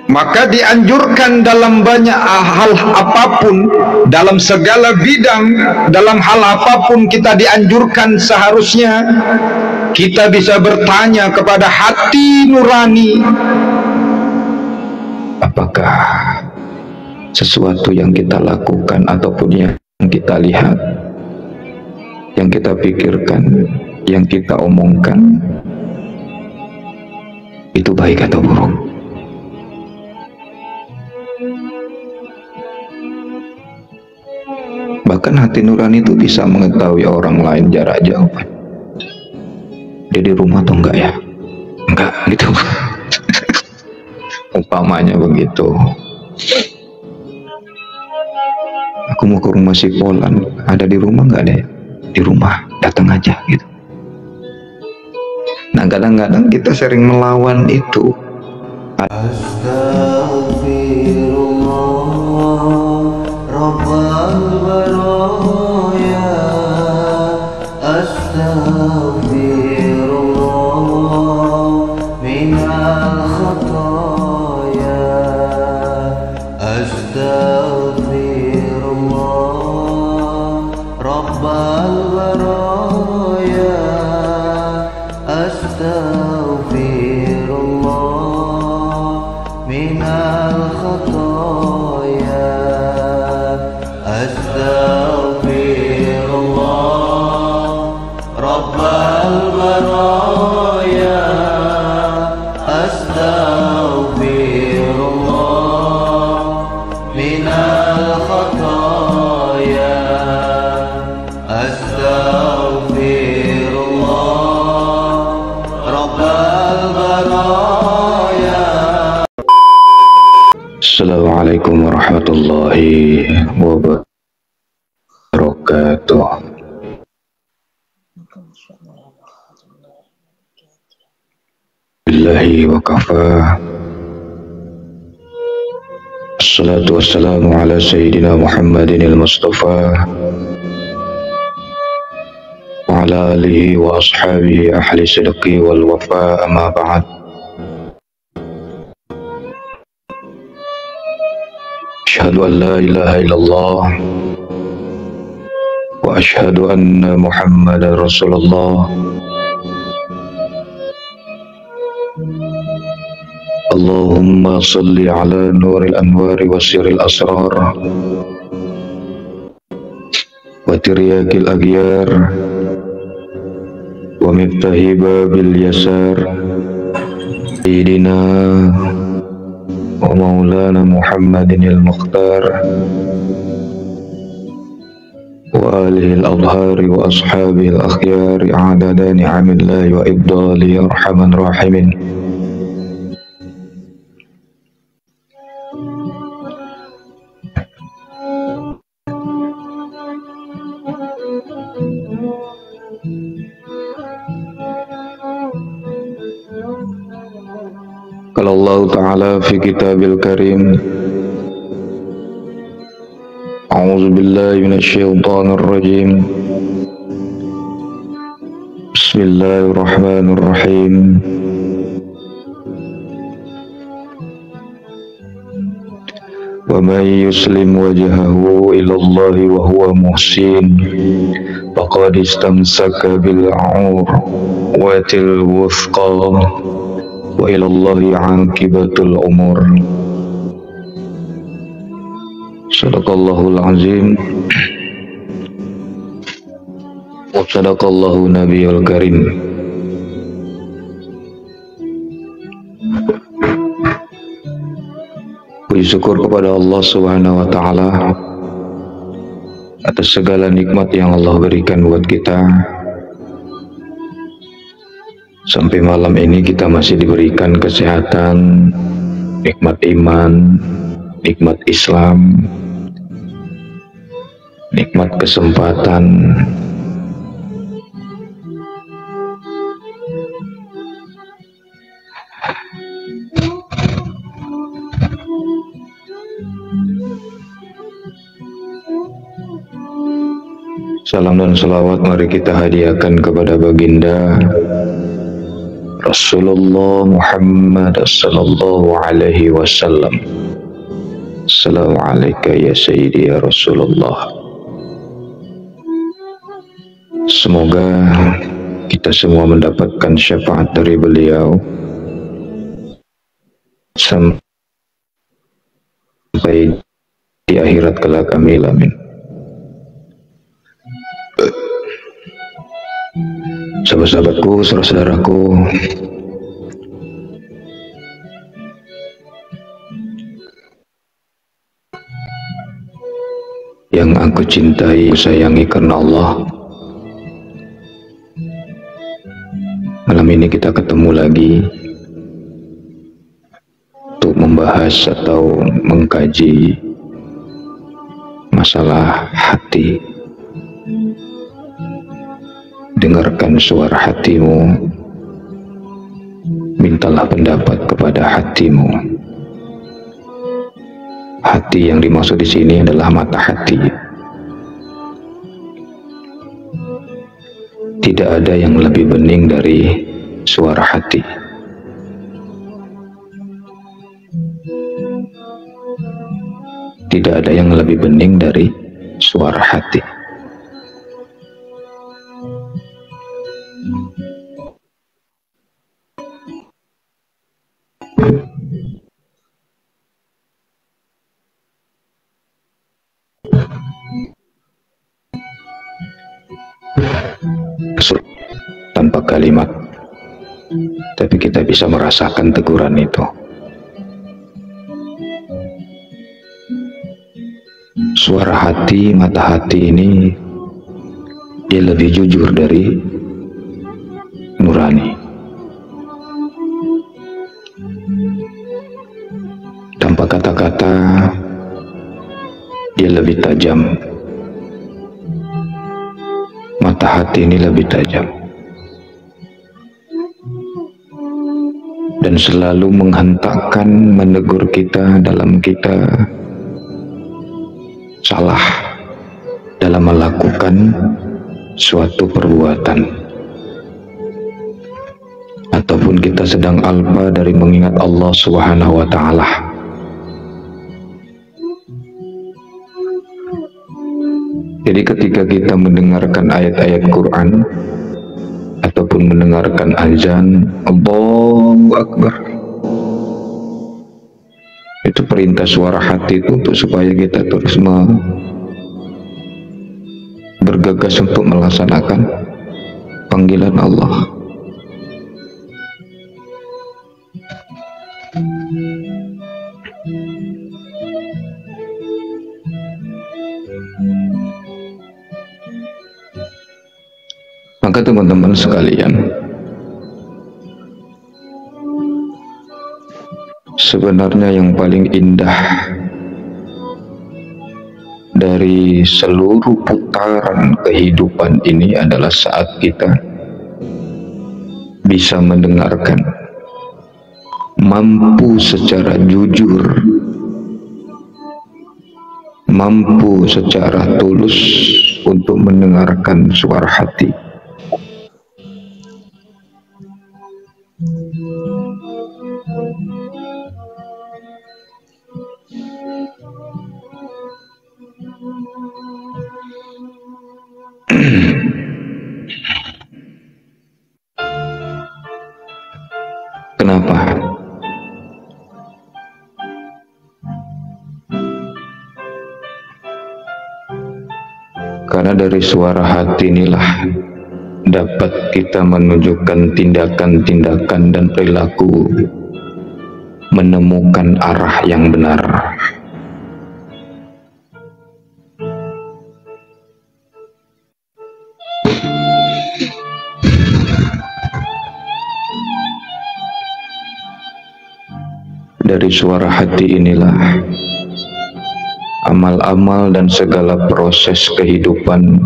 Maka dianjurkan dalam banyak hal apapun, dalam segala bidang, dalam hal apapun kita dianjurkan seharusnya kita bisa bertanya kepada hati nurani, apakah sesuatu yang kita lakukan ataupun yang kita lihat, yang kita pikirkan, yang kita omongkan, itu baik atau buruk. Bahkan hati nurani itu bisa mengetahui orang lain jarak jauh. Dia di rumah atau enggak ya? Enggak gitu. Umpamanya begitu. Aku mau ke rumah si Polan, ada di rumah enggak deh? Di rumah, datang aja gitu. Nah kadang-kadang kita sering melawan itu. Astaghfirullah Rabbal baraya, astaghfirullah minal khataya, astaghfirullah Rabbal baraya, astaghfirullah minal khataya, astaghfirullah Rabbal baraya, astaghfirullah minal khataya, astaghfirullah Rabbal baraya. Assalamualaikum warahmatullahi wabarakatuh. Billahi wa kafa. Assalatu wassalamu ala sayyidina Muhammadin al-Mustafa wa ala alihi wa ashabihi ahli sidqi wal wafa, amma ba'd. Asyhadu an la ilaha illallah wa asyhadu anna Muhammadar Rasulullah. Allahumma salli ala nuril anwari wa sirril asrar wa tiryakil aghyar wa miftahi babil yasar sayyidina wa maulana Muhammadin al-Mukhtar wa alihi al-adhari wa ashabihi al-akhyari adada ni'amillahi wa ibdali arhaman rahimin. Qala Allah Ta'ala fi kitabil karim, a'udzu billahi minasy syaithanir rajim, bismillahirrahmanirrahim. Wa man yuslim wajhahu ila Allah wa huwa muhsin faqad istamsaka bil 'urwatil wuthqa wa ilallahi 'aqibatul umur. Sadaqallahul azim wa sadaqallahu nabiyul karim. Puji syukur kepada Allah Subhanahu wa taala atas segala nikmat yang Allah berikan buat kita. Sampai malam ini kita masih diberikan kesehatan, nikmat iman, nikmat Islam, nikmat kesempatan. Salam dan salawat mari kita hadiahkan kepada baginda Rasulullah Muhammad sallallahu alaihi wasallam. Assalamualaikum ya Sayyidi ya Rasulullah. Semoga kita semua mendapatkan syafaat dari beliau sampai di akhirat kelak, amin amin. Sahabat-sahabatku, saudara-saudaraku, yang aku cintai, sayangi karena Allah, malam ini kita ketemu lagi untuk membahas atau mengkaji masalah hati. Dengarkan suara hatimu, mintalah pendapat kepada hatimu. Hati yang dimaksud di sini adalah mata hati. Tidak ada yang lebih bening dari suara hati. Tidak ada yang lebih bening dari suara hati. Tanpa kalimat, tapi kita bisa merasakan teguran itu. Suara hati, mata hati ini dia lebih jujur dari nurani. Tanpa kata-kata, dia lebih tajam. Mata hati ini lebih tajam dan selalu menghentakkan, menegur kita dalam kita salah dalam melakukan suatu perbuatan, ataupun kita sedang alpa dari mengingat Allah Subhanahu wa Ta'ala. Jadi ketika kita mendengarkan ayat-ayat Quran ataupun mendengarkan azan, Allahu Akbar, itu perintah suara hati itu untuk supaya kita terus bergegas untuk melaksanakan panggilan Allah. Maka teman-teman sekalian, sebenarnya yang paling indah dari seluruh putaran kehidupan ini adalah saat kita bisa mendengarkan, mampu secara jujur, mampu secara tulus untuk mendengarkan suara hati. Kenapa? Karena dari suara hati inilah dapat kita menunjukkan tindakan-tindakan dan perilaku, menemukan arah yang benar. Dari suara hati inilah amal-amal dan segala proses kehidupan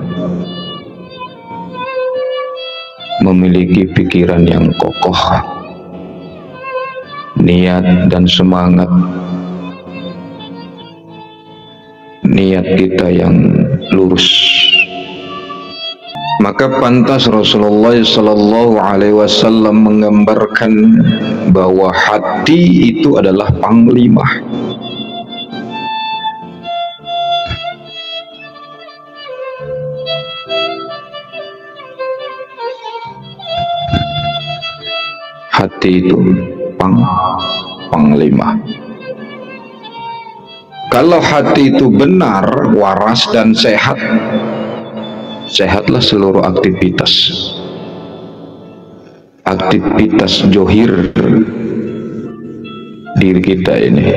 memiliki pikiran yang kokoh, niat dan semangat, niat kita yang lurus, Maka pantas Rasulullah Sallallahu Alaihi Wasallam menggambarkan bahwa hati itu adalah panglima. Hati itu panglima. Kalau hati itu benar, waras dan sehat, sehatlah seluruh aktivitas johir diri kita ini.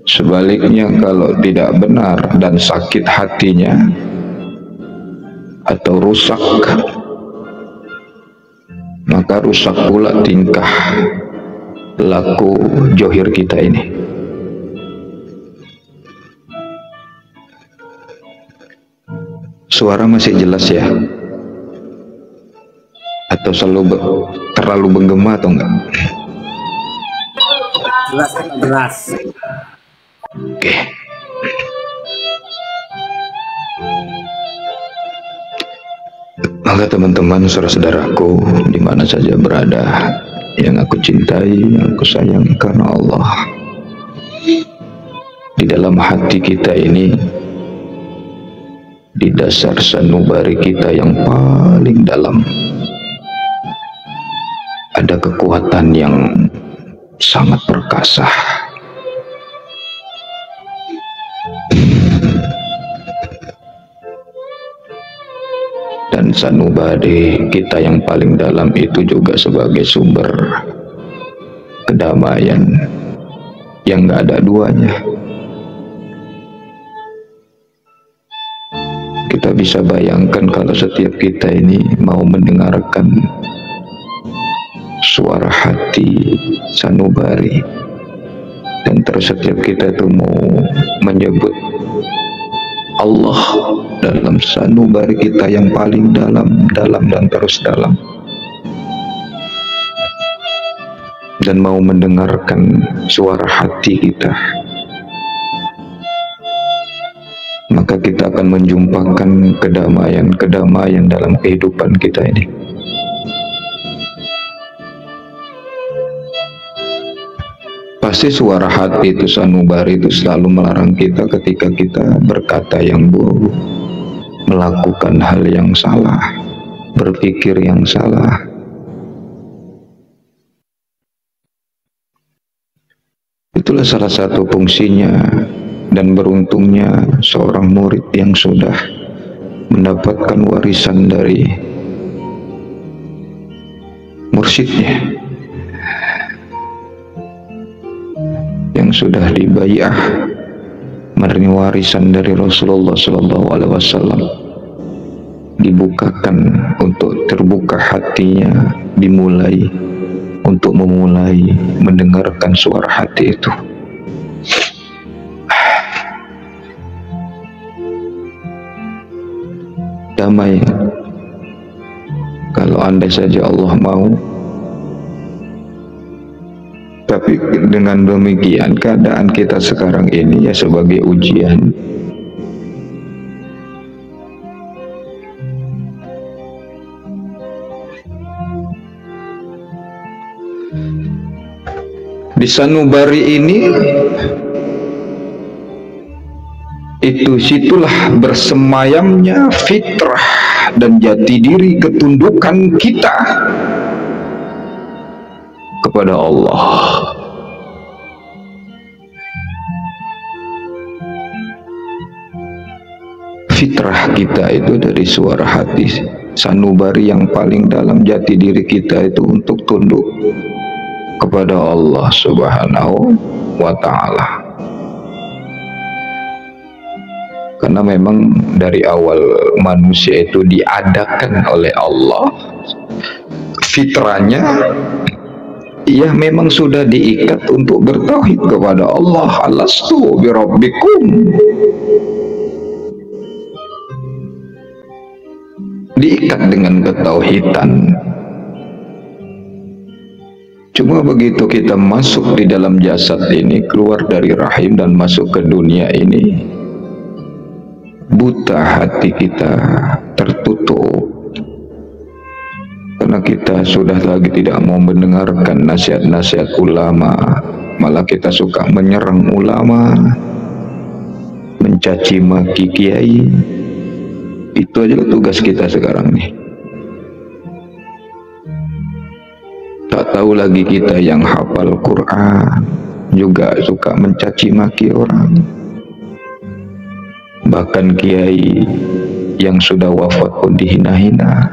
Sebaliknya, kalau tidak benar dan sakit hatinya atau rusak, maka rusak pula tingkah laku johir kita ini. Suara masih jelas ya? Atau terlalu menggema atau enggak? Jelas. Oke. Maka teman-teman, saudara-saudaraku, di mana saja berada, yang aku cintai, yang aku sayang karena Allah, di dalam hati kita ini, di dasar sanubari kita yang paling dalam, ada kekuatan yang sangat perkasa. Dan sanubari kita yang paling dalam itu juga sebagai sumber kedamaian yang gak ada duanya. Kita bisa bayangkan kalau setiap kita ini mau mendengarkan suara hati sanubari, dan terus setiap kita itu mau menyebut Allah dalam sanubari kita yang paling dalam dan terus dalam, dan mau mendengarkan suara hati kita, maka kita akan menjumpakan kedamaian dalam kehidupan kita ini. Pasti suara hati itu sanubari itu selalu melarang kita ketika kita berkata yang buruk, melakukan hal yang salah, berpikir yang salah. Itulah salah satu fungsinya dan beruntungnya seorang murid yang sudah mendapatkan warisan dari mursyidnya, yang sudah dibayah menerima warisan dari Rasulullah Sallallahu Alaihi Wasallam, dibukakan untuk terbuka hatinya, dimulai untuk memulai mendengarkan suara hati itu. Damai kalau andai saja Allah mau. Tapi dengan demikian keadaan kita sekarang ini ya sebagai ujian. Di sanubari ini, itu situlah bersemayamnya fitrah dan jati diri ketundukan kita kepada Allah. Fitrah kita itu dari suara hati sanubari yang paling dalam jati diri kita itu untuk tunduk kepada Allah Subhanahu wa Ta'ala. Karena memang dari awal manusia itu diadakan oleh Allah, fitrahnya ia memang sudah diikat untuk bertauhid kepada Allah. Alastu birabbikum, diikat dengan ketauhidan. Cuma begitu kita masuk di dalam jasad ini, keluar dari rahim dan masuk ke dunia ini, buta hati kita, tutup, karena kita sudah lagi tidak mau mendengarkan nasihat-nasihat ulama, malah kita suka menyerang ulama, mencaci maki kiai. Itu aja tugas kita sekarang nih. Tak tahu lagi kita yang hafal Quran juga suka mencaci maki orang. Bahkan kiai yang sudah wafat pun dihina-hina.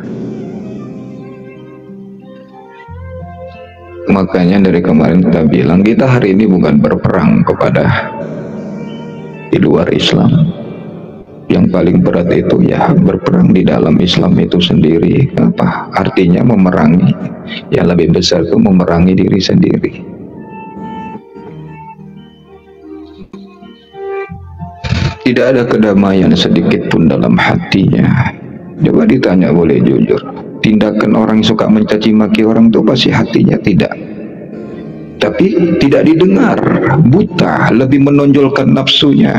Makanya dari kemarin kita bilang, kita hari ini bukan berperang kepada di luar Islam. Yang paling berat itu ya berperang di dalam Islam itu sendiri. Apa artinya memerangi? Yang lebih besar itu memerangi diri sendiri. Tidak ada kedamaian sedikit pun dalam hatinya. Coba ditanya boleh jujur, tindakan orang yang suka mencaci maki orang itu pasti hatinya tidak. Tapi tidak didengar, buta, lebih menonjolkan nafsunya.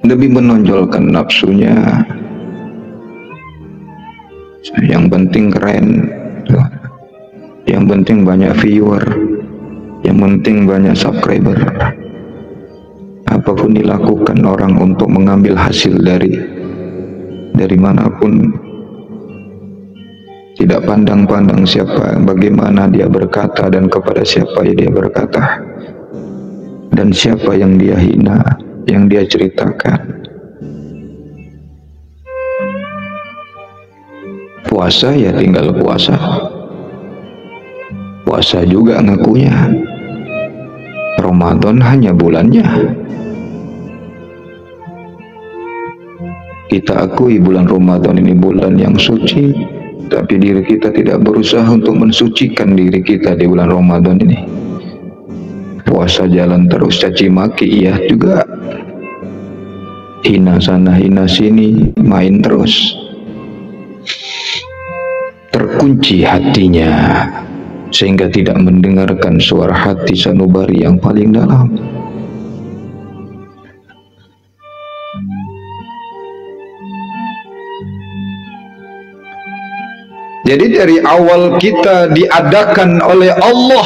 Lebih menonjolkan nafsunya. Yang penting keren, yang penting banyak viewer, yang penting banyak subscriber. Apapun dilakukan orang untuk mengambil hasil dari manapun, tidak pandang-pandang siapa, bagaimana dia berkata dan kepada siapa dia berkata, dan siapa yang dia hina, yang dia ceritakan. Puasa ya tinggal puasa, puasa juga ngakunya. Ramadan hanya bulannya. Kita akui bulan Ramadan ini bulan yang suci, tapi diri kita tidak berusaha untuk mensucikan diri kita di bulan Ramadan ini. Puasa jalan terus caci maki, iya juga. Hina sana hina sini, main terus. Terkunci hatinya sehingga tidak mendengarkan suara hati sanubari yang paling dalam. Jadi dari awal kita diadakan oleh Allah,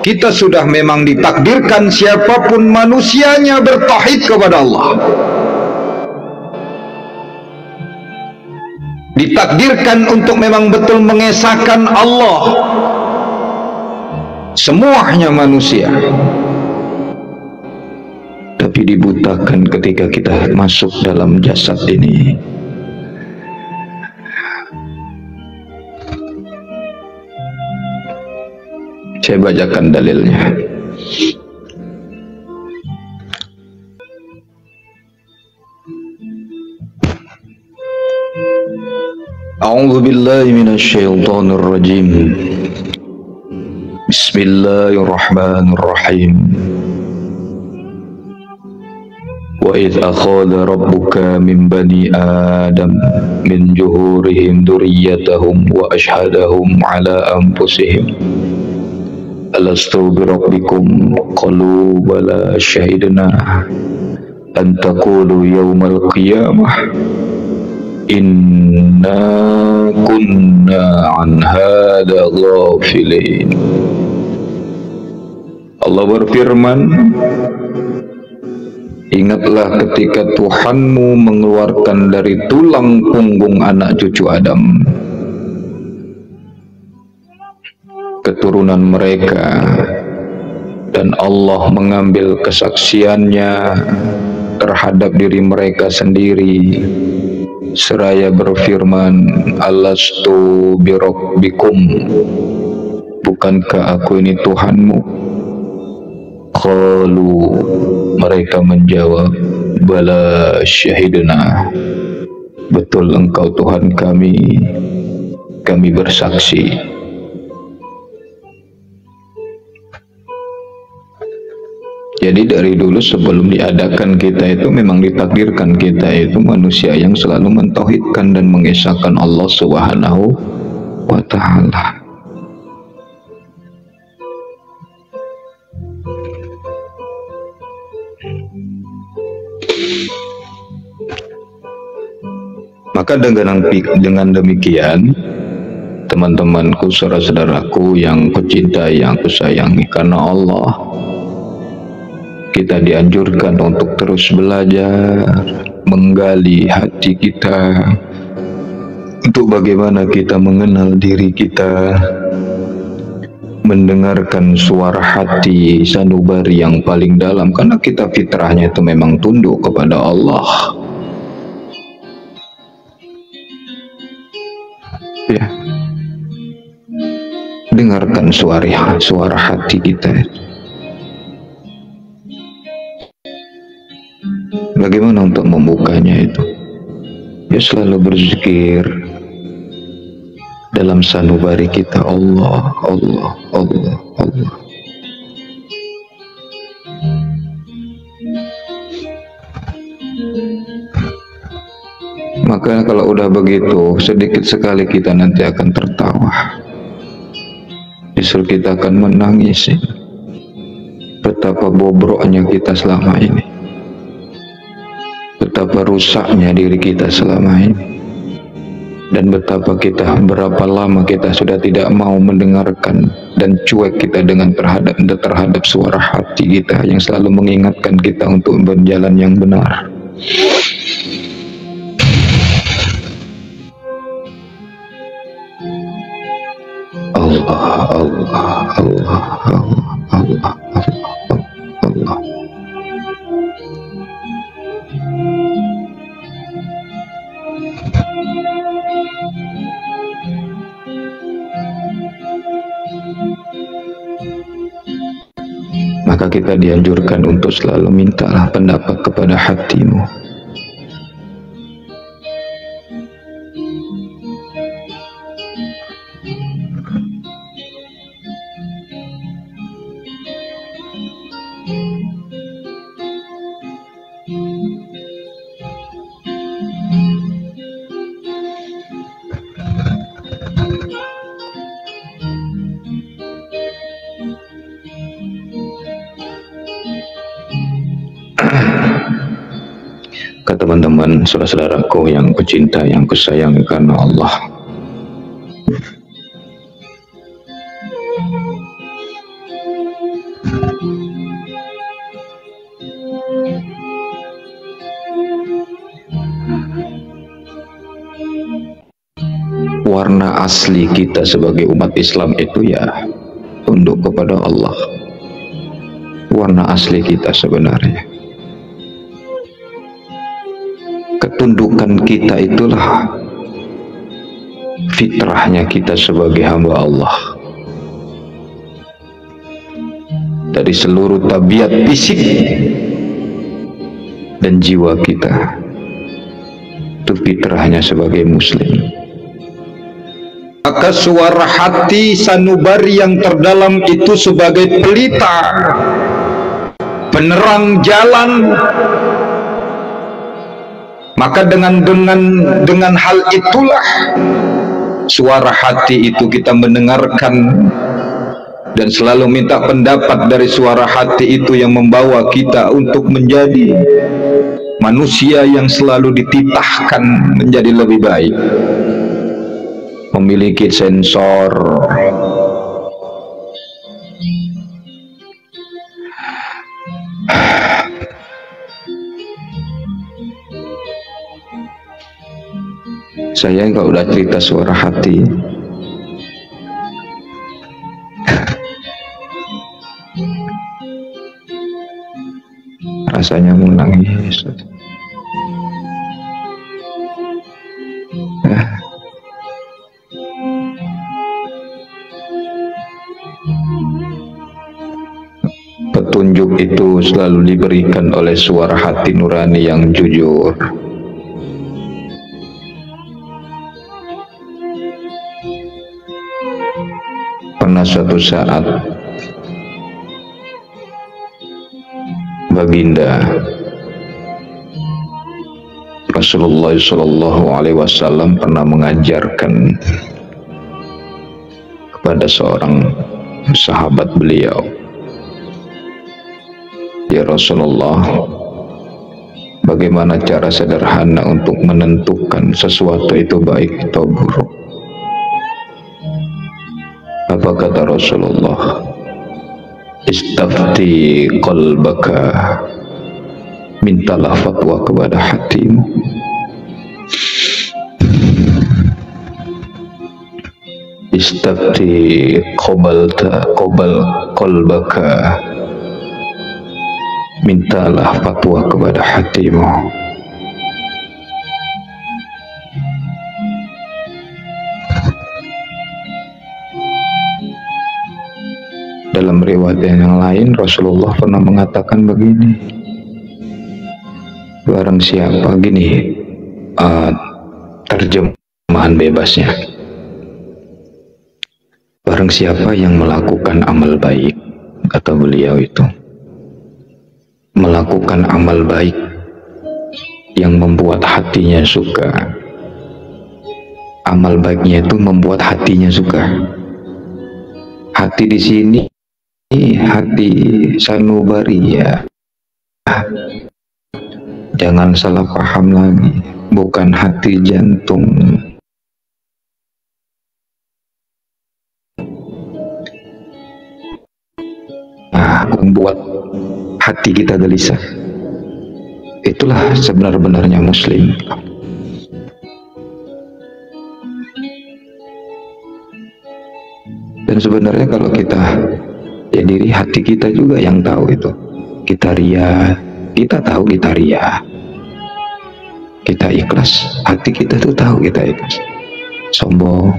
kita sudah memang ditakdirkan siapapun manusianya bertauhid kepada Allah. Ditakdirkan untuk memang betul mengesahkan Allah. Semuanya manusia. Tapi dibutakan ketika kita masuk dalam jasad ini. Saya bacakan dalilnya. A'udzu billahi minasy syaithanir rajim. Bismillahirrahmanirrahim. Wa idz akhadha rabbuka min bani Adam min zuhurihim dzurriyyatahum wa ashhadahum ala anfusihim alastu bi rabbikum qalu bala syahidna an taqulu yawmal qiyamah inna kunna an hada ghafilin. Allah berfirman, ingatlah ketika Tuhanmu mengeluarkan dari tulang punggung anak cucu Adam keturunan mereka, dan Allah mengambil kesaksiannya terhadap diri mereka sendiri seraya berfirman, alastu birabbikum, bukankah aku ini Tuhanmu? Qalu, mereka menjawab, bala syahidna, betul engkau Tuhan kami, kami bersaksi. Jadi dari dulu sebelum diadakan kita itu memang ditakdirkan kita itu manusia yang selalu mentauhidkan dan mengesahkan Allah Subhanahu wa ta'ala. Maka dengan demikian, teman-temanku, saudara-saudaraku yang kucintai, yang kusayangi karena Allah, kita dianjurkan untuk terus belajar, menggali hati kita, untuk bagaimana kita mengenal diri kita, mendengarkan suara hati sanubari yang paling dalam, karena kita fitrahnya itu memang tunduk kepada Allah. Ya, dengarkan suara hati kita. Bagaimana untuk membukanya itu? Ya, selalu berzikir dalam sanubari kita, Allah, Allah, Allah, Allah. Maka kalau udah begitu, sedikit sekali kita nanti akan tertawa. Justru kita akan menangis. Betapa bobroknya kita selama ini. Betapa rusaknya diri kita selama ini. Dan betapa berapa lama kita sudah tidak mau mendengarkan dan cuek kita dengan terhadap suara hati kita yang selalu mengingatkan kita untuk berjalan yang benar. Allah, Allah, Allah, Allah, Allah, Allah, Allah. Maka kita dianjurkan untuk selalu mintalah pendapat kepada hatimu. Teman-teman, saudara-saudaraku yang kucinta, yang kusayangi karena Allah, warna asli kita sebagai umat Islam itu ya tunduk kepada Allah. Warna asli kita sebenarnya, ketundukan kita itulah fitrahnya kita sebagai hamba Allah. Dari seluruh tabiat fisik dan jiwa kita, itu fitrahnya sebagai muslim. Maka suara hati sanubari yang terdalam itu sebagai pelita, penerang jalan. Maka dengan hal itulah suara hati itu kita mendengarkan dan selalu minta pendapat dari suara hati itu yang membawa kita untuk menjadi manusia yang selalu dititahkan menjadi lebih baik, memiliki sensor saya kalau udah cerita suara hati rasanya mau nangis. Petunjuk itu selalu diberikan oleh suara hati nurani yang jujur. Pernah suatu saat baginda Rasulullah SAW pernah mengajarkan kepada seorang sahabat beliau, ya Rasulullah, Bagaimana cara sederhana untuk menentukan sesuatu itu baik atau buruk? Apa kata Rasulullah? Istafti qalbaka, mintalah fatwa kepada hatimu. Istafti qalbaka, mintalah fatwa kepada hatimu. Dalam riwayat yang lain Rasulullah pernah mengatakan begini, barang siapa, gini terjemahan bebasnya, barang siapa yang melakukan amal baik, kata beliau itu, melakukan amal baik yang membuat hatinya suka. Amal baiknya itu membuat hatinya suka. Hati di sini hati sanubari ya. Jangan salah paham lagi, bukan hati jantung. Membuat hati kita gelisah. Itulah sebenar-benarnya muslim. Dan sebenarnya kalau kita ya, diri hati kita juga yang tahu itu. Kita ria, kita tahu kita ria. Kita ikhlas, hati kita tuh tahu kita ikhlas. Sombong,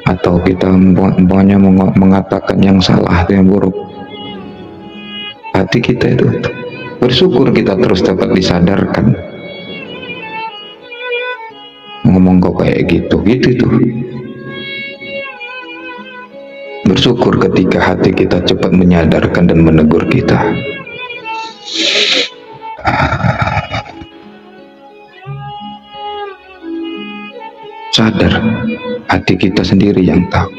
atau kita umpamanya mengatakan yang salah, yang buruk, hati kita itu bersyukur kita terus dapat disadarkan. Ngomong kok kayak gitu tuh. Bersyukur ketika hati kita cepat menyadarkan dan menegur kita. Sadar, hati kita sendiri yang tahu.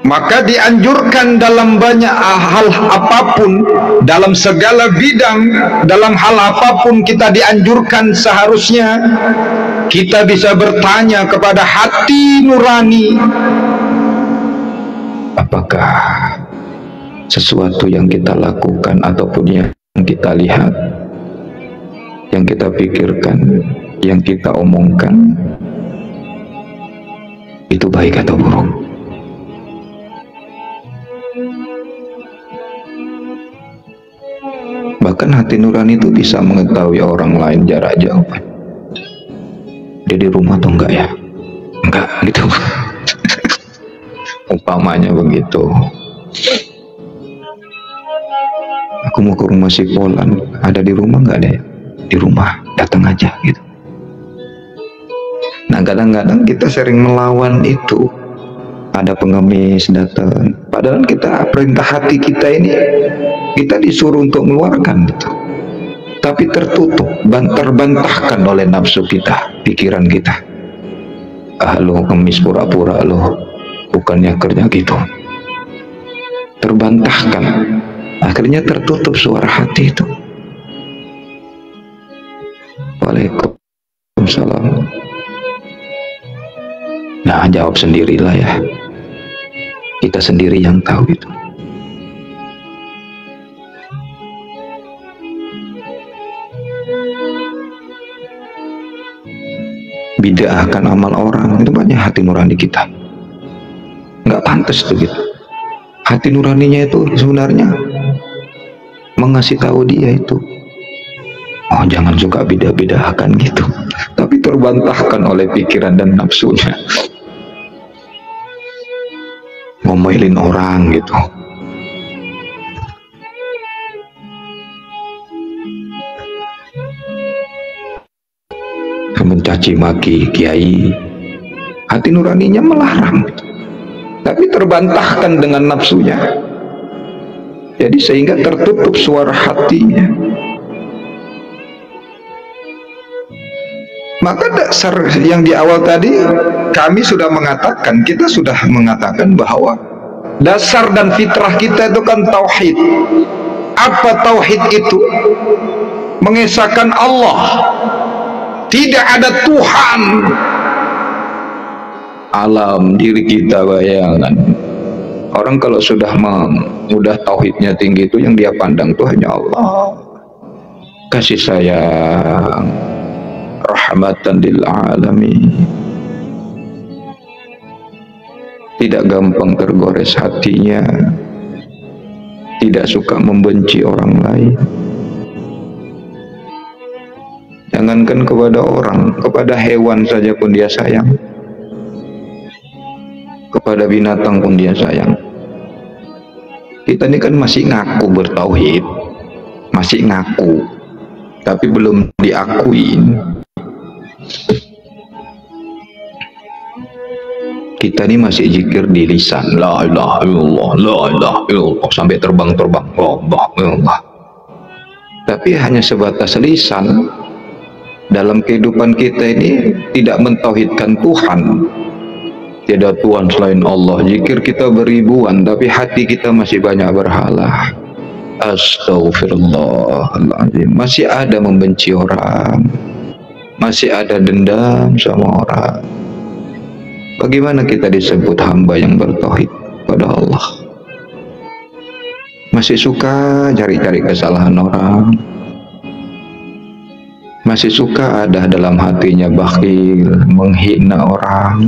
Maka dianjurkan dalam banyak hal apapun, dalam segala bidang, dalam hal apapun kita dianjurkan seharusnya kita bisa bertanya kepada hati nurani, apakah sesuatu yang kita lakukan ataupun yang kita lihat, yang kita pikirkan, yang kita omongkan itu baik atau buruk. Bahkan hati nurani itu bisa mengetahui orang lain jarak jauh. Dia di rumah atau enggak ya? Enggak gitu. Umpamanya begitu. Aku mau ke rumah si Polan, ada di rumah enggak ada ya? Di rumah, datang aja gitu. Nah kadang-kadang kita sering melawan itu. Ada pengemis datang, padahal kita perintah hati kita ini kita disuruh untuk mengeluarkan gitu. Tapi tertutup, terbantahkan oleh nafsu kita, pikiran kita. Lo pengemis pura-pura lo, bukannya kerja gitu. Terbantahkan, akhirnya tertutup suara hati itu. Waalaikumsalam. Nah jawab sendirilah ya. Kita sendiri yang tahu itu. Bid'ahkan amal orang, itu banyak hati nurani kita. Nggak pantas tuh gitu. Hati nuraninya itu sebenarnya mengasih tahu dia itu, oh jangan suka bid'ah-bid'ahkan gitu. Tapi terbantahkan oleh pikiran dan nafsunya. Ngomelin orang gitu. Mencaci maki kiai. Hati nuraninya melarang gitu. Tapi terbantahkan dengan nafsunya. Jadi sehingga tertutup suara hatinya. Maka dasar yang di awal tadi kami sudah mengatakan, kita sudah mengatakan bahwa dasar dan fitrah kita itu kan tauhid. Apa tauhid itu? Mengesahkan Allah, tidak ada Tuhan. Alam diri kita, bayangan orang kalau sudah tauhidnya tinggi itu yang dia pandang itu hanya Allah, kasih sayang, rahmatan lil alamin, tidak gampang tergores hatinya, tidak suka membenci orang lain. Jangankan kepada orang, kepada hewan saja pun dia sayang, kepada binatang pun dia sayang. Kita ini kan masih ngaku bertauhid, masih ngaku, tapi belum diakuin. Kita ini masih zikir di lisan, la ilaha illallah, la ilaha illallah, sampai terbang-terbang, la ilaha illallah. Tapi hanya sebatas lisan. Dalam kehidupan kita ini tidak mentauhidkan Tuhan. Tidak Tuhan selain Allah. Zikir kita beribuan, tapi hati kita masih banyak berhala. Astaghfirullahaladzim. Masih ada membenci orang, masih ada dendam sama orang. Bagaimana kita disebut hamba yang bertauhid pada Allah? Masih suka cari-cari kesalahan orang, masih suka ada dalam hatinya bakhil, menghina orang.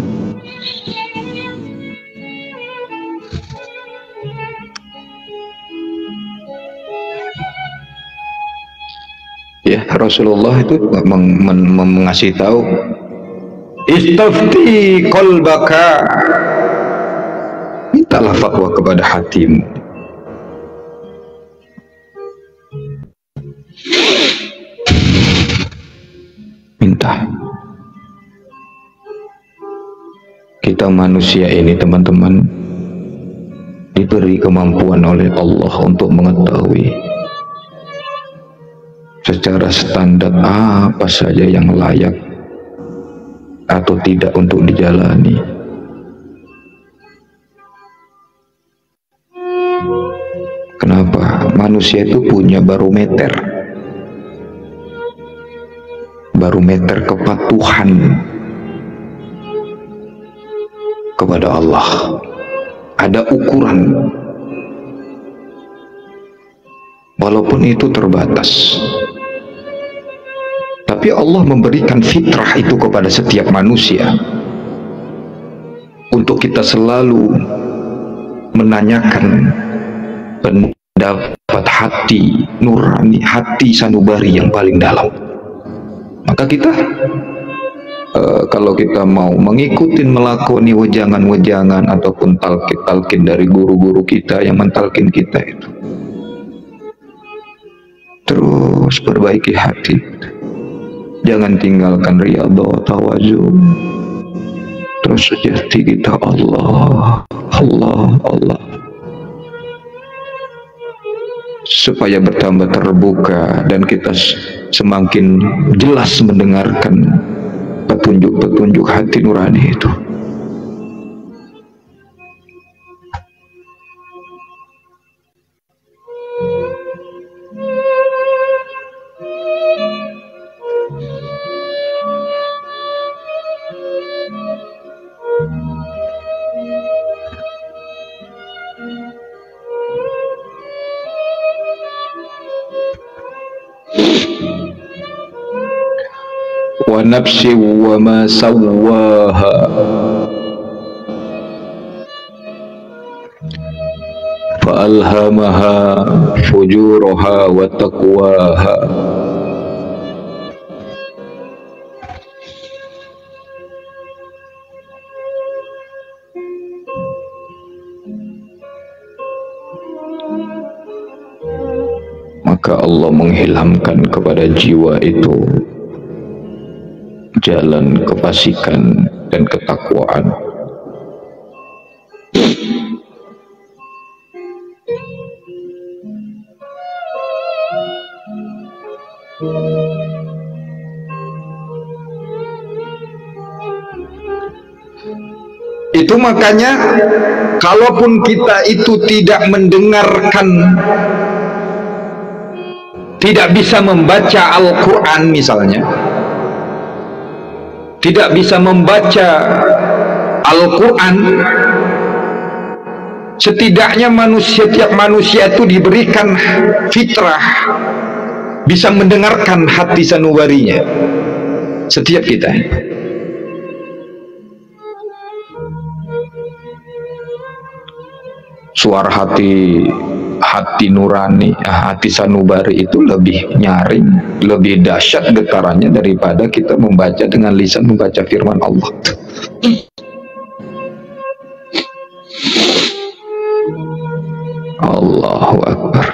Ya, Rasulullah itu mengasih tahu, istafti qalbaka, mintalah fatwa kepada hatimu. Minta. Kita manusia ini, teman-teman, diberi kemampuan oleh Allah untuk mengetahui secara standar apa saja yang layak atau tidak untuk dijalani. Kenapa? Manusia itu punya barometer kepatuhan kepada Allah. Ada ukuran, walaupun itu terbatas. Tapi Allah memberikan fitrah itu kepada setiap manusia untuk kita selalu menanyakan pendapat hati nurani, hati sanubari yang paling dalam. Maka kita kalau kita mau mengikuti, melakoni wejangan-wejangan ataupun talqin dari guru-guru kita yang mentalkin kita itu, terus perbaiki hati. Jangan tinggalkan riyadhah, tawazu. Terus sejati kita Allah, Allah, Allah. Supaya bertambah terbuka dan kita semakin jelas mendengarkan petunjuk-petunjuk hati nurani itu. Wa nafsi wa ma sawwaha fa alhamaha fujuraha wa taqwaha. Maka Allah mengilhamkan kepada jiwa itu jalan kefasikan dan ketakwaan. Itu makanya kalaupun kita itu tidak mendengarkan, tidak bisa membaca Al-Quran misalnya, tidak bisa membaca Al-Quran, setidaknya setiap manusia itu diberikan fitrah bisa mendengarkan hati sanubarinya. Setiap kita suara hati nurani, hati sanubari itu lebih nyaring, lebih dahsyat getarannya daripada kita membaca dengan lisan, membaca firman Allah. Allahu Akbar.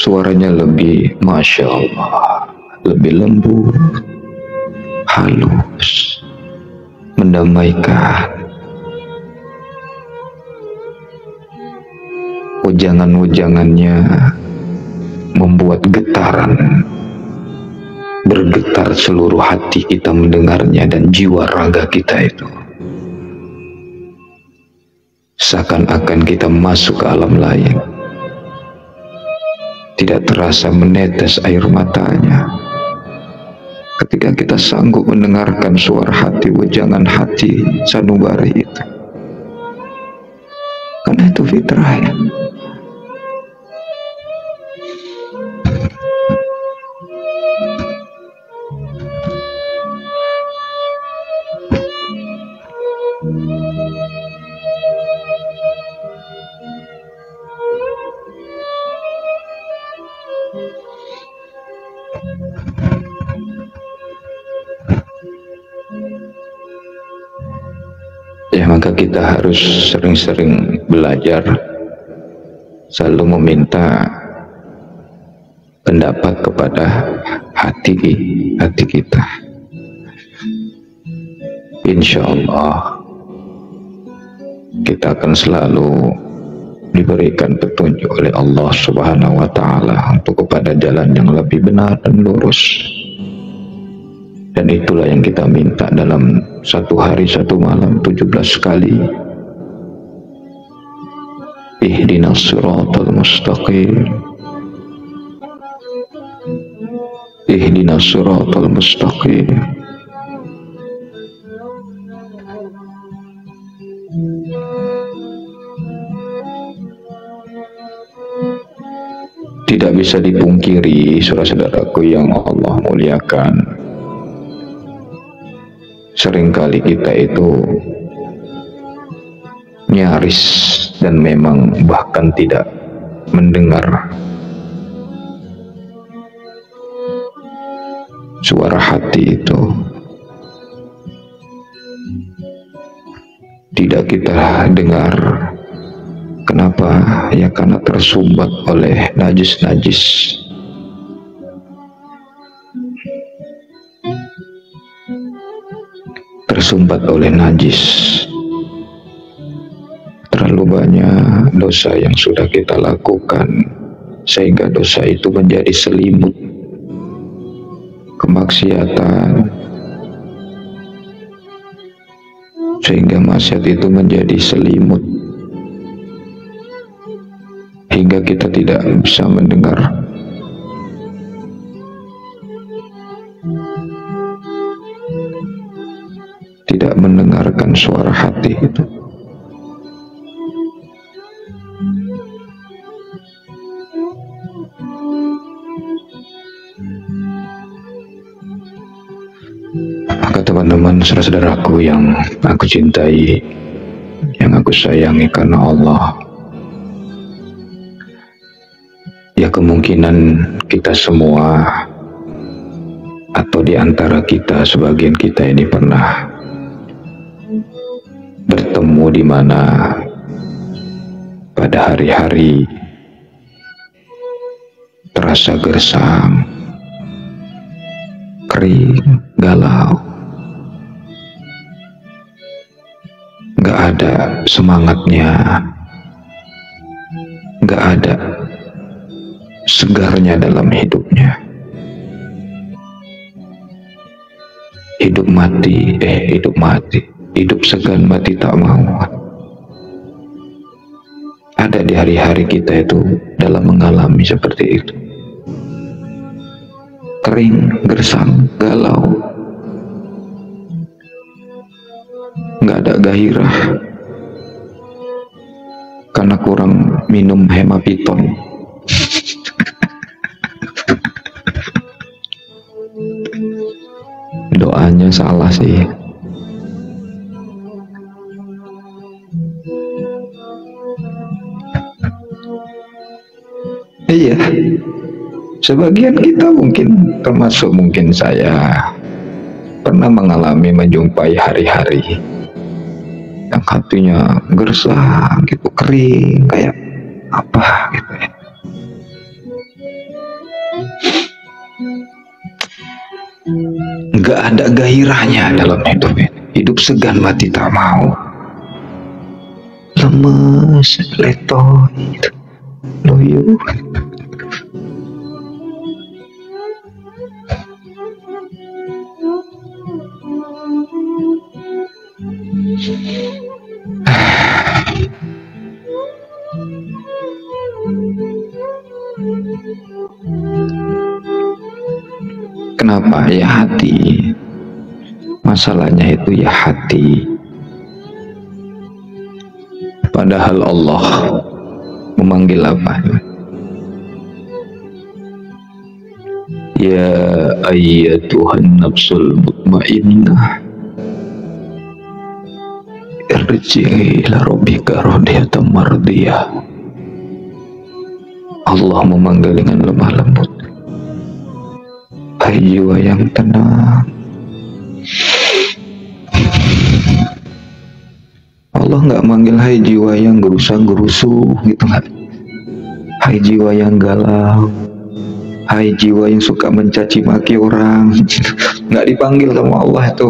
Suaranya lebih, Masya Allah, lebih lembut, halus, mendamaikan. Ujangan-ujangannya membuat getaran, bergetar seluruh hati kita mendengarnya, dan jiwa raga kita itu seakan-akan kita masuk ke alam lain. Tidak terasa menetes air matanya ketika kita sanggup mendengarkan suara hati, wejangan hati sanubari itu. Karena itu fitrah ya. Ya, maka kita harus sering-sering belajar, selalu meminta pendapat kepada hati kita. Insya Allah kita akan selalu diberikan petunjuk oleh Allah Subhanahu wa Ta'ala untuk kepada jalan yang lebih benar dan lurus. Dan itulah yang kita minta dalam satu hari satu malam 17 kali. Ihdinas siratal mustaqim, ihdinas siratal mustaqim. Tidak bisa dipungkiri, saudara-saudaraku yang Allah muliakan, seringkali kita itu nyaris dan memang bahkan tidak mendengar suara hati itu. Tidak kita dengar. Kenapa? Ya karena tersumbat oleh najis-najis. Tersumbat oleh najis. Terlalu banyak dosa yang sudah kita lakukan, sehingga dosa itu menjadi selimut kemaksiatan, sehingga maksiat itu menjadi selimut hingga kita tidak bisa mendengar mendengarkan suara hati itu. Maka teman-teman, saudara-saudaraku yang aku cintai, yang aku sayangi karena Allah, ya kemungkinan kita semua atau di antara kita, sebagian kita ini pernah bertemu di mana pada hari-hari terasa gersang, kering, galau, gak ada semangatnya, gak ada segarnya dalam hidupnya. hidup segan mati tak mau. Ada di hari-hari kita itu dalam mengalami seperti itu, kering, gersang, galau, nggak ada gairah karena kurang minum hemapiton. Doanya salah sih. Iya, sebagian kita mungkin, termasuk mungkin saya, pernah mengalami menjumpai hari-hari yang hatinya gersang gitu, kering, kayak apa gitu ya. Nggak ada gairahnya dalam hidup ini. Hidup segan mati tak mau, lemes, letoy gitu. Loyo. Kenapa? Ya hati. Masalahnya itu ya hati. Padahal Allah memanggil apa? Ya ayyatuhan nafsul mutmainnah, irji'i ila rabbika radiyatan mardiyah. Allah memanggil dengan lemah lembut. Hai jiwa yang tenang. Allah nggak manggil hai jiwa yang gerusa-gerusu gitu kan. Hai jiwa yang galau, hai jiwa yang suka mencaci maki orang. Nggak dipanggil sama Allah itu.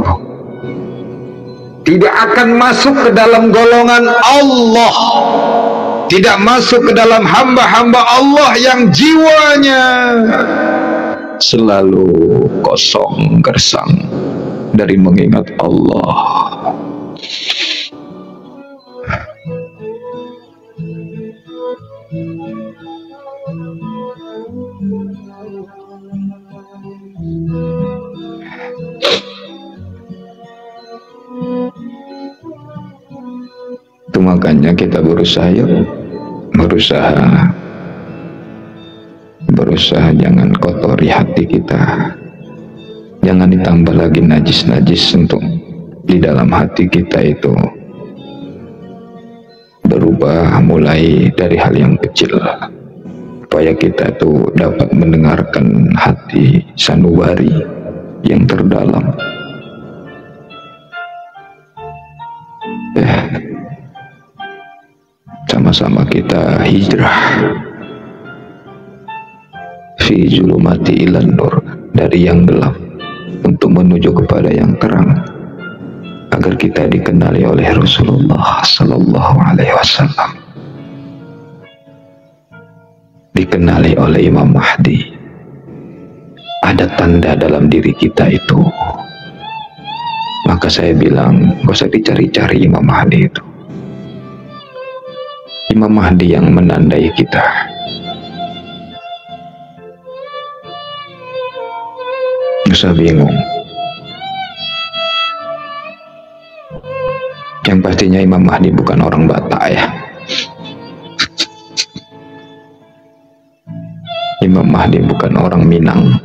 Tidak akan masuk ke dalam golongan Allah, tidak masuk ke dalam hamba-hamba Allah yang jiwanya selalu kosong, gersang dari mengingat Allah. Itu makanya kita berusaha jangan kotori hati kita, jangan ditambah lagi najis-najis untuk di dalam hati kita itu berubah mulai dari hal yang kecil, supaya kita tuh dapat mendengarkan hati sanubari yang terdalam. Sama-sama kita hijrah fi zulumati ilan nur, dari yang gelap untuk menuju kepada yang terang, agar kita dikenali oleh Rasulullah Sallallahu Alaihi Wasallam, dikenali oleh Imam Mahdi. Ada tanda dalam diri kita itu. Maka saya bilang, gak usah dicari-cari Imam Mahdi itu. Imam Mahdi yang menandai kita. Gak usah bingung. Yang pastinya Imam Mahdi bukan orang Batak ya. Imam Mahdi bukan orang Minang.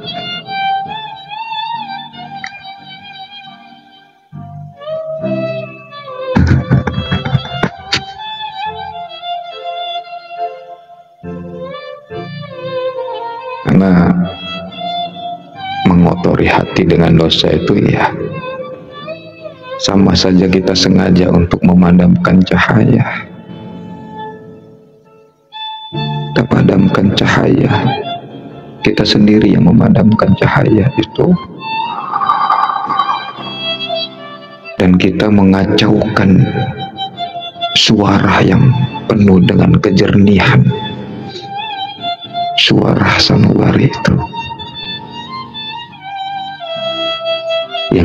Karena mengotori hati dengan dosa itu ya sama saja kita sengaja untuk memadamkan cahaya. Kita padamkan cahaya, kita sendiri yang memadamkan cahaya itu, dan kita mengacaukan suara yang penuh dengan kejernihan, suara sanubari itu yang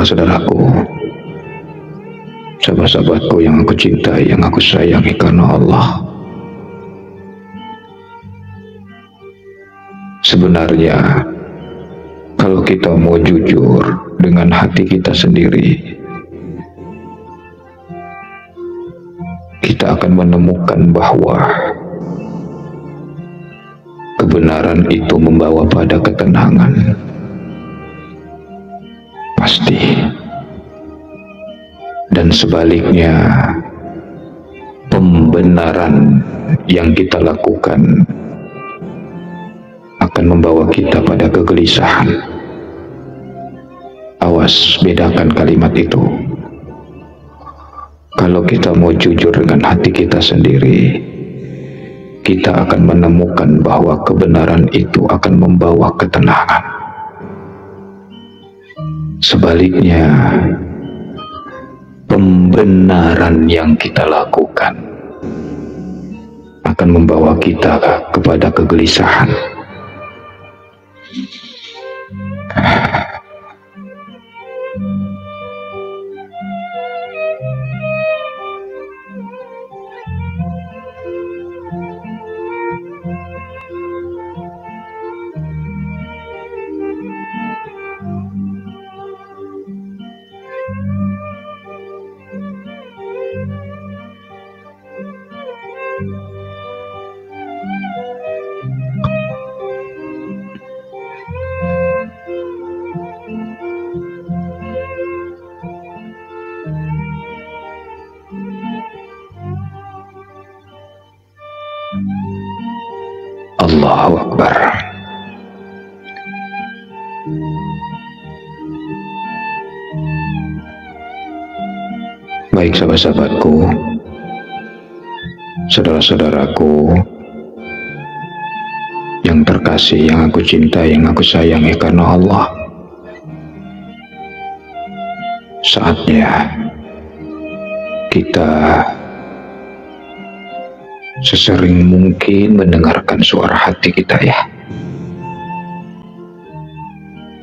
saudara-saudaraku, sahabat-sahabatku yang aku cintai, yang aku sayangi karena Allah. Sebenarnya kalau kita mau jujur dengan hati kita sendiri, kita akan menemukan bahwa kebenaran itu membawa pada ketenangan. Pasti. Dan sebaliknya, pembenaran yang kita lakukan akan membawa kita pada kegelisahan. Awas, bedakan kalimat itu. Kalau kita mau jujur dengan hati kita sendiri, kita akan menemukan bahwa kebenaran itu akan membawa ketenangan. Sebaliknya, pembenaran yang kita lakukan akan membawa kita kepada kegelisahan. Allahu Akbar. Baik sahabat-sahabatku, saudara-saudaraku yang terkasih, yang aku cintai, yang aku sayangi karena Allah, saatnya kita sesering mungkin mendengarkan suara hati kita ya,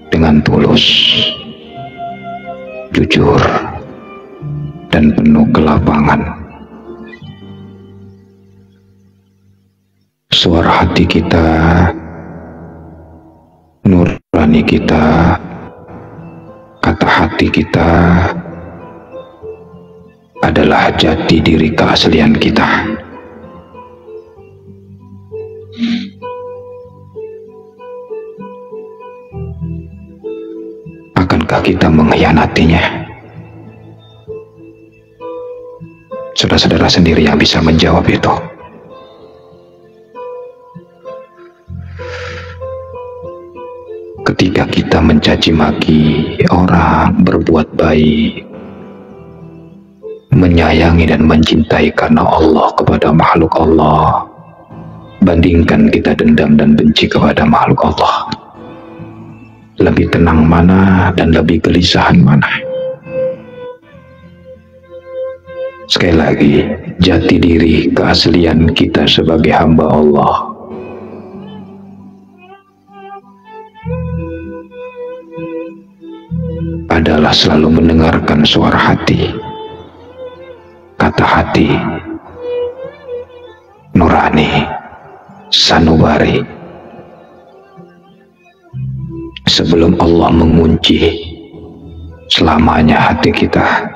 dengan tulus, jujur, dan penuh kelapangan. Suara hati kita, nurani kita, kata hati kita adalah jati diri keaslian kita. Akankah kita mengkhianatinya? Saudara-saudara sendiri yang bisa menjawab itu. Ketika kita mencaci maki orang, berbuat baik, menyayangi dan mencintai karena Allah kepada makhluk Allah, bandingkan kita dendam dan benci kepada makhluk Allah. Lebih tenang mana dan lebih gelisahan mana? Sekali lagi, jati diri keaslian kita sebagai hamba Allah adalah selalu mendengarkan suara hati, kata hati, nurani, sanubari, sebelum Allah mengunci selamanya hati kita.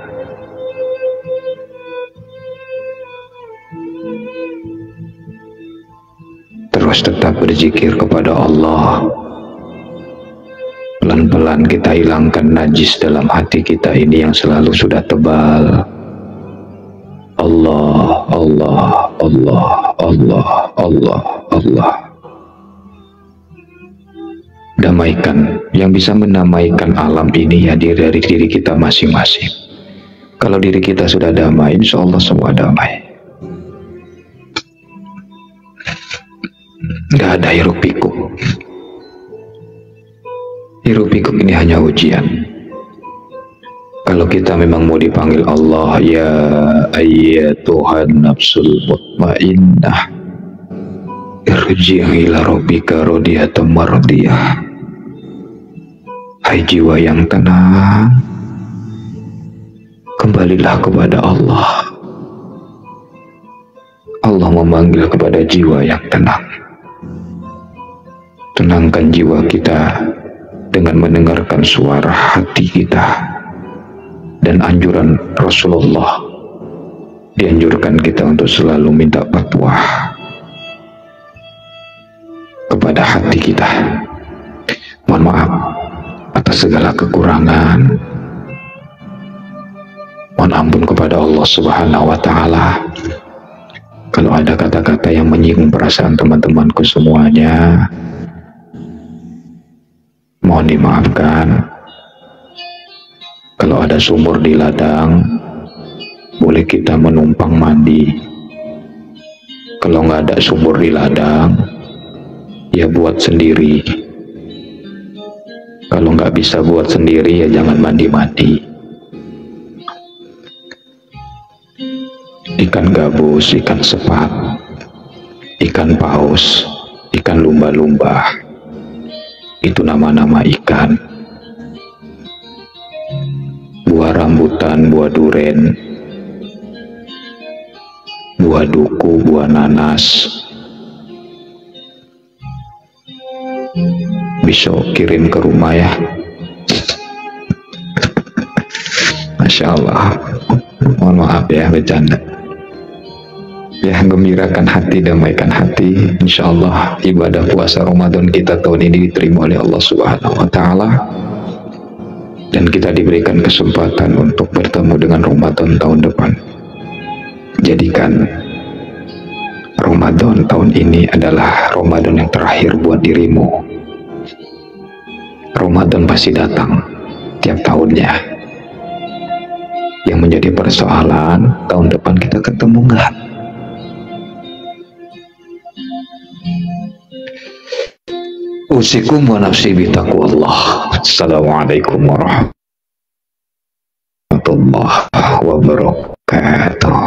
Terus tetap berzikir kepada Allah. Pelan-pelan kita hilangkan najis dalam hati kita ini yang selalu sudah tebal. Allah, Allah, Allah, Allah, Allah, Allah. Damaikan, yang bisa menamaikan alam ini ya dari diri kita masing-masing. Kalau diri kita sudah damai, insya Allah semua damai. Gak ada hiruk pikuk. Hiruk pikuk ini hanya ujian. Kalau kita memang mau dipanggil Allah, ya ayyatuhan nafsul mutmainnah, irji'i ila rabbika radiyatan mardiyah. Hai jiwa yang tenang, kembalilah kepada Allah. Allah memanggil kepada jiwa yang tenang. Tenangkan jiwa kita dengan mendengarkan suara hati kita. Dan anjuran Rasulullah, dianjurkan kita untuk selalu minta fatwa kepada hati kita. Mohon maaf atas segala kekurangan. Mohon ampun kepada Allah Subhanahu wa Ta'ala kalau ada kata-kata yang menyinggung perasaan teman-temanku semuanya. Mohon dimaafkan. Kalau ada sumur di ladang, boleh kita menumpang mandi. Kalau nggak ada sumur di ladang, ya buat sendiri. Kalau nggak bisa buat sendiri, ya jangan mandi-mandi. Ikan gabus, ikan sepat, ikan paus, ikan lumba-lumba, itu nama-nama ikan. Buah rambutan, buah duren, buah duku, buah nanas, besok kirim ke rumah ya. Masya Allah. Mohon maaf ya, bercanda ya. Gembirakan hati, damaikan hati. Insya Allah ibadah puasa Ramadan kita tahun ini diterima oleh Allah Subhanahu wa Ta'ala, dan kita diberikan kesempatan untuk bertemu dengan Ramadan tahun depan. Jadikan Ramadan tahun ini adalah Ramadan yang terakhir buat dirimu. Ramadan pasti datang tiap tahunnya. Yang menjadi persoalan, tahun depan kita ketemu nggak? Usikum wa nafsi bitaqwallah. Assalamualaikum warahmatullahi wabarakatuh.